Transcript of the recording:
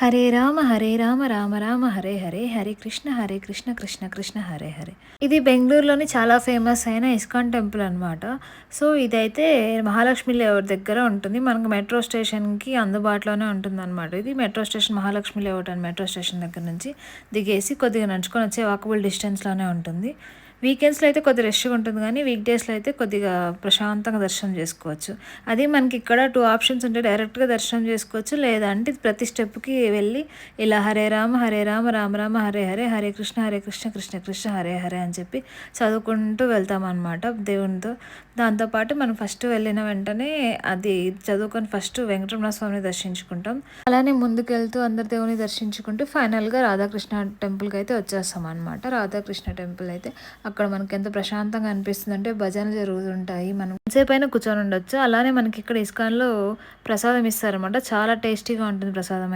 హరే రామ రామ రామ హరే హరే హరే కృష్ణ కృష్ణ కృష్ణ హరే హరే. ఇది బెంగళూరులోని చాలా ఫేమస్ అయిన ఇస్కాన్ టెంపుల్ అనమాట. సో ఇదైతే మహాలక్ష్మి లేఅవుట్ దగ్గర ఉంటుంది. మనకు మెట్రో స్టేషన్కి అందుబాటులోనే ఉంటుంది అనమాట. ఇది మెట్రో స్టేషన్ మహాలక్ష్మి లేఅవుట్ అని మెట్రో స్టేషన్ దగ్గర నుంచి దిగేసి కొద్దిగా నడుచుకొని వచ్చే వాకబుల్ డిస్టెన్స్లోనే ఉంటుంది. వీకెండ్స్లో అయితే కొద్దిగా రష్గా ఉంటుంది, కానీ వీక్ డేస్లో అయితే కొద్దిగా ప్రశాంతంగా దర్శనం చేసుకోవచ్చు. అది మనకి ఇక్కడ 2 ఆప్షన్స్ ఉంటాయి. డైరెక్ట్గా దర్శనం చేసుకోవచ్చు, లేదంటే ప్రతి స్టెప్కి వెళ్ళి ఇలా హరే రామ రామ రామ హరే హరే హరే కృష్ణ కృష్ణ కృష్ణ హరే హరే అని చెప్పి చదువుకుంటూ వెళ్తామన్నమాట దేవునితో. దాంతోపాటు మనం ఫస్ట్ వెళ్ళిన వెంటనే అది చదువుకొని ఫస్ట్ వెంకటరమణ స్వామిని దర్శించుకుంటాం. అలానే ముందుకెళ్తూ అందరి దేవుని దర్శించుకుంటూ ఫైనల్గా రాధాకృష్ణ టెంపుల్కి అయితే వచ్చేస్తాం అనమాట. రాధాకృష్ణ టెంపుల్ అయితే అక్కడ మనకి ఎంత ప్రశాంతంగా అనిపిస్తుంది అంటే భజనలు జరుగుతుంటాయి, మనం సేపు అయినా కూర్చొని ఉండొచ్చు. అలానే మనకి ఇక్కడ ఇస్కాన్లో ప్రసాదం ఇస్తారనమాట. చాలా టేస్టీగా ఉంటుంది ప్రసాదం.